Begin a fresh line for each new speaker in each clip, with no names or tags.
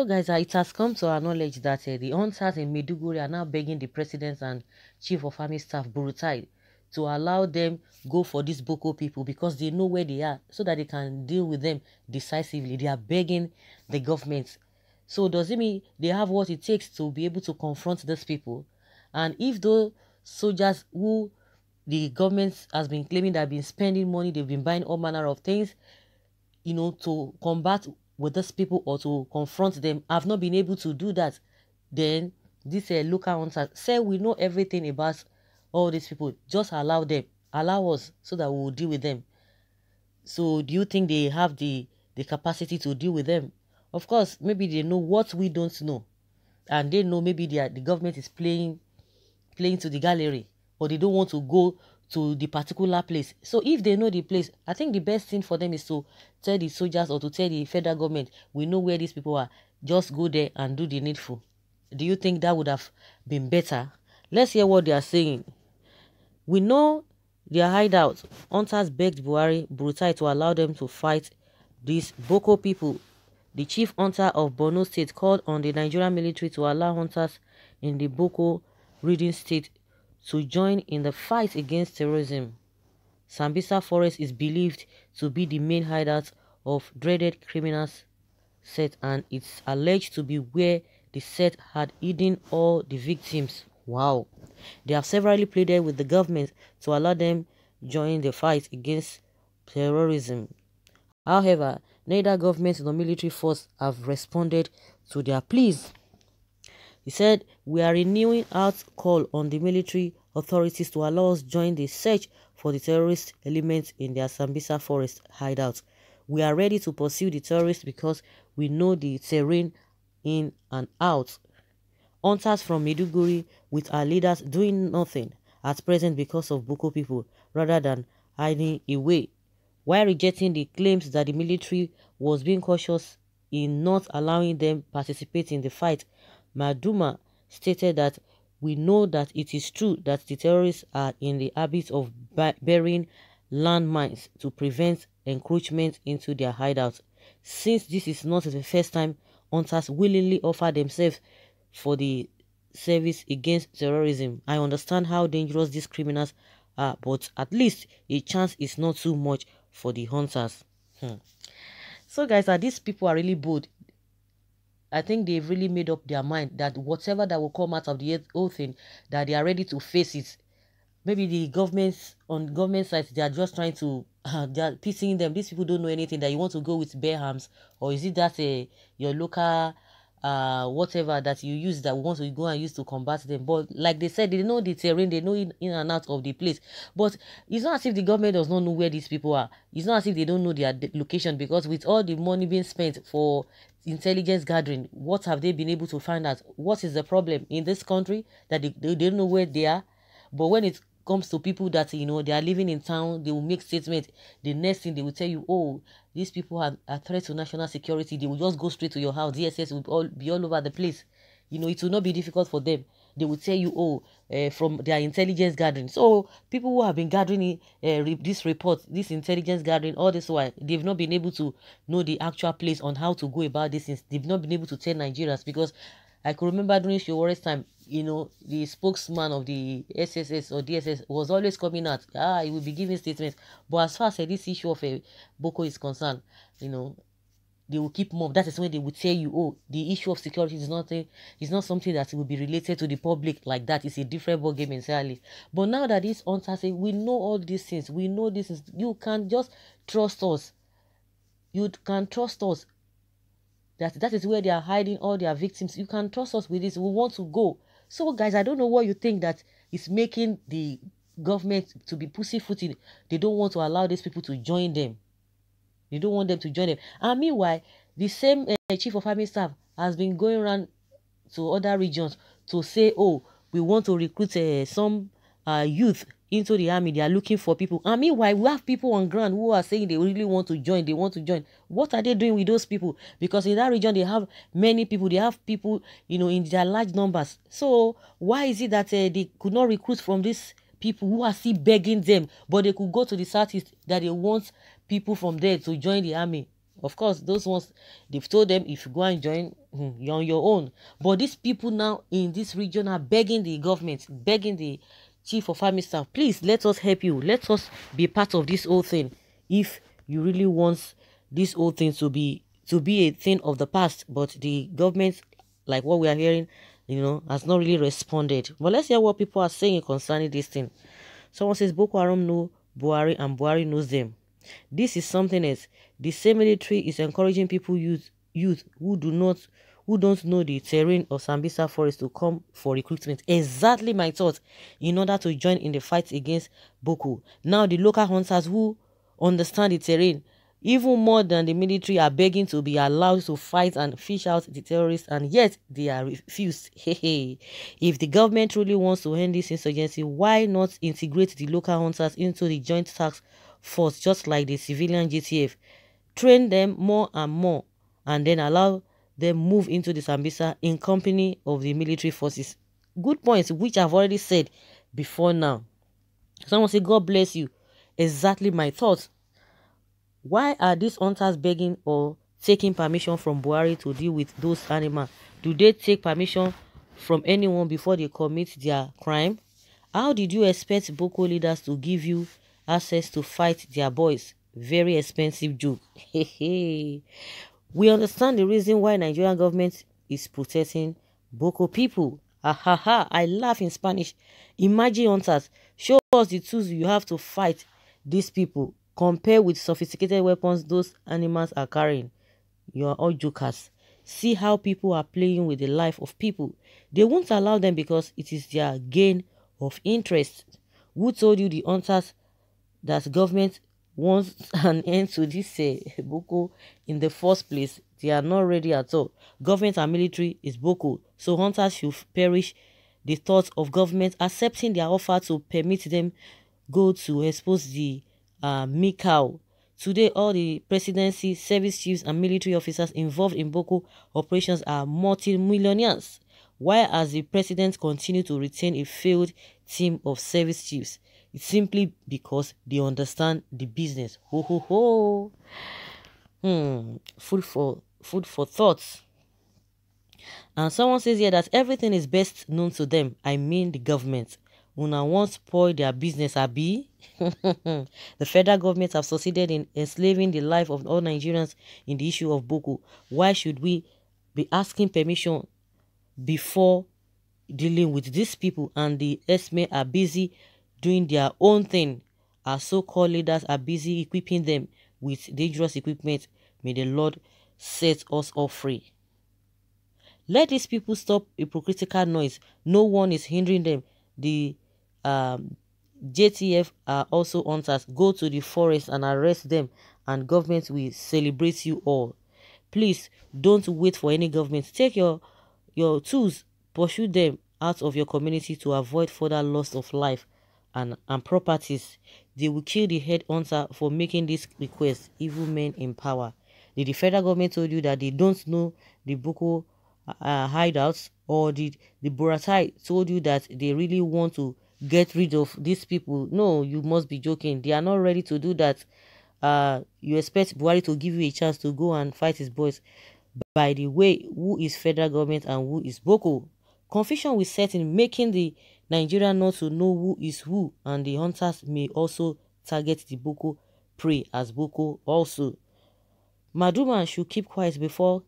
So, guys, it has come to our knowledge that the hunters in Maiduguri are now begging the president and chief of army staff, Burutai, to allow them go for these Boko people because they know where they are so that they can deal with them decisively. They are begging the government. So, does it mean they have what it takes to be able to confront these people? And if those soldiers who the government has been claiming that have been spending money, they've been buying all manner of things, to combat with these people or to confront them, have not been able to do that, then this local hunters say we know everything about all these people. Just allow them, allow us so that we will deal with them. So do you think they have the capacity to deal with them? Of course, maybe they know what we don't know, and they know maybe the government is playing to the gallery, or they don't want to go to the particular place. So if they know the place, I think the best thing for them is to tell the soldiers or to tell the federal government, we know where these people are. Just go there and do the needful. Do you think that would have been better? Let's hear what they are saying. We know their hideout. Hunters begged Burutai to allow them to fight these Boko people. The chief hunter of Borno State called on the Nigerian military to allow hunters in the Boko Reading State to join in the fight against terrorism. Sambisa Forest is believed to be the main hideout of dreaded criminals set, and it's alleged to be where the set had hidden all the victims. Wow. They have severally pleaded with the government to allow them join the fight against terrorism. However, neither government nor military force have responded to their pleas. He said, we are renewing our call on the military authorities to allow us join the search for the terrorist elements in their Sambisa Forest hideout. We are ready to pursue the terrorists because we know the terrain in and out. Hunters from Maiduguri with our leaders doing nothing at present because of Boko people rather than hiding away. While rejecting the claims that the military was being cautious in not allowing them participate in the fight, Maduma stated that we know that it is true that the terrorists are in the habit of burying landmines to prevent encroachment into their hideouts. Since this is not the first time hunters willingly offer themselves for the service against terrorism, I understand how dangerous these criminals are, but at least a chance is not too much for the hunters. So guys, these people are really bold. I think they've really made up their mind that whatever that will come out of the whole thing, that they are ready to face it. Maybe the governments on government sides, they are just trying to they are piecing them. These people don't know anything, that you want to go with bare arms, or is it that your local whatever that you use that we want to go and use to combat them? But like they said, they know the terrain, they know in and out of the place. But it's not as if the government does not know where these people are. It's not as if they don't know their location, because with all the money being spent for intelligence gathering, what have they been able to find out? What is the problem in this country that they don't know where they are? But when it comes to people that they are living in town, they will make statements. The next thing they will tell you, oh, these people are a threat to national security. They will just go straight to your house. DSS will be all over the place. It will not be difficult for them. They will tell you, oh, from their intelligence gathering. So people who have been gathering this report, this intelligence gathering, all this while, they've not been able to know the actual place on how to go about this. They've not been able to tell Nigerians, because I could remember during Showore's time, the spokesman of the SSS or DSS was always coming out. He will be giving statements. But as far as this issue of Boko is concerned, they will keep mum. That is when they will tell you, oh, the issue of security is not something that will be related to the public like that. It's a different ball game entirely. But now that these hunters say, we know all these things, we know this is, you can just trust us. You can trust us. That is where they are hiding all their victims. You can trust us with this. We want to go. So guys, I don't know what you think that is making the government to be pussyfooting. They don't want to allow these people to join them. They don't want them to join them. And meanwhile, the same chief of army staff has been going around to other regions to say, oh, we want to recruit some youth into the army. They are looking for people. And meanwhile, we have people on ground who are saying they really want to join. They want to join. What are they doing with those people? Because in that region, they have many people. They have people, in their large numbers. So why is it that they could not recruit from these people who are still begging them, but they could go to the southeast, that they want people from there to join the army? Of course, those ones, they've told them if you go and join, you're on your own. But these people now in this region are begging the government, begging the chief of army staff, please let us help you. Let us be part of this whole thing. If you really want this whole thing to be a thing of the past, but the government, like what we are hearing, has not really responded. But let's hear what people are saying concerning this thing. Someone says Boko Haram know Buhari and Buhari knows them. This is something else. The same military is encouraging people youth who don't know the terrain of Sambisa forest to come for recruitment. Exactly my thought. In order to join in the fight against Boko. Now the local hunters who understand the terrain even more than the military are begging to be allowed to fight and fish out the terrorists, and yet they are refused. If the government truly wants to end this insurgency, why not integrate the local hunters into the joint task force just like the civilian GTF? Train them more and more and then allow them move into the Sambisa in company of the military forces. Good points, which I've already said before now. Someone say, God bless you. Exactly my thoughts. Why are these hunters begging or taking permission from Buhari to deal with those animals? Do they take permission from anyone before they commit their crime? How did you expect Boko leaders to give you access to fight their boys? Very expensive joke. We understand the reason why Nigerian government is protecting Boko people. I laugh in Spanish. Imagine hunters. Show us the tools you have to fight these people. Compare with sophisticated weapons those animals are carrying. You are all jokers. See how people are playing with the life of people. They won't allow them because it is their gain of interest. Who told you the hunters that government wants an end to this Boko in the first place? They are not ready at all. Government and military is Boko, so hunters should perish the thoughts of government accepting their offer to permit them go to expose the Mikau. Today, all the presidency, service chiefs, and military officers involved in Boko operations are multi-millionaires, while as the president continue to retain a failed team of service chiefs. It's simply because they understand the business. Ho ho ho. Food for thoughts. And someone says here that everything is best known to them. I mean the government. Una won't spoil their business, abi? The federal government have succeeded in enslaving the life of all Nigerians in the issue of Boko. Why should we be asking permission before dealing with these people? And the Esme are busy doing their own thing. Our so-called leaders are busy equipping them with dangerous equipment. May the Lord set us all free. Let these people stop hypocritical noise. No one is hindering them. The JTF are also hunters. Go to the forest and arrest them, and government will celebrate you all. Please don't wait for any government. Take your tools, pursue them out of your community to avoid further loss of life and properties. They will kill the head hunter for making this request. Evil men in power. Did the federal government told you that they don't know the Boko hideouts, or did the Burutai told you that they really want to get rid of these people? No, you must be joking. They are not ready to do that. You expect Buhari to give you a chance to go and fight his boys. By the way, who is federal government and who is Boko? Confusion will set in, making the Nigerian not to know who is who, and the hunters may also target the Boko prey as Boko also. Maduma should keep quiet before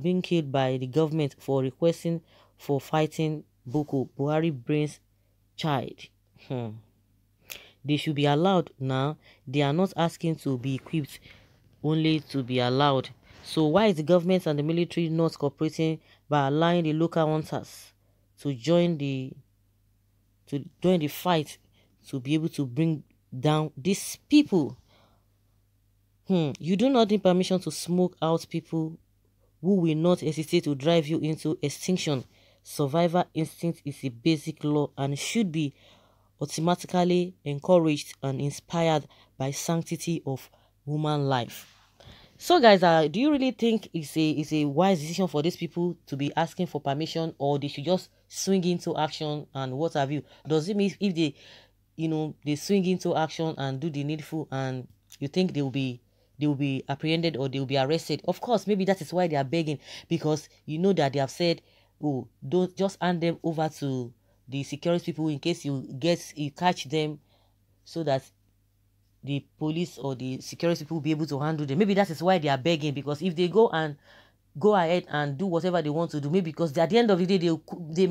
being killed by the government for requesting for fighting Boko. Buhari brains child. They should be allowed now. They are not asking to be equipped, only to be allowed. So why is the government and the military not cooperating by allowing the local hunters to join the fight to be able to bring down these people? You do not need permission to smoke out people who will not hesitate to drive you into extinction. Survival instinct is a basic law and should be automatically encouraged and inspired by sanctity of human life. So guys, do you really think it's a wise decision for these people to be asking for permission, or they should just swing into action and what have you? Does it mean if they swing into action and do the needful, and you think they will be they will be apprehended or they will be arrested. Of course, maybe that is why they are begging, because you know that they have said, oh, don't just hand them over to the security people in case you catch them, so that the police or the security people will be able to handle them. Maybe that is why they are begging, because if they go ahead and do whatever they want to do, maybe because at the end of the day they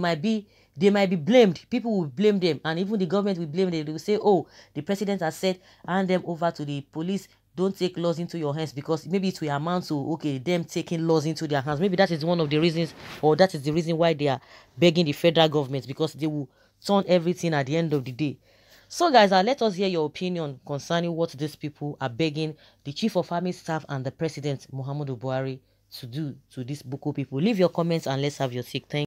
might be blamed. People will blame them, and even the government will blame them. They will say, oh, the president has said hand them over to the police, don't take laws into your hands, because maybe it will amount to, okay, them taking laws into their hands. Maybe that is one of the reasons, or that is the reason why they are begging the federal government, because they will turn everything at the end of the day. So guys, let us hear your opinion concerning what these people are begging the Chief of Army Staff and the President Muhammadu Buhari to do to these Boko people. Leave your comments and let's have your take. Thank you.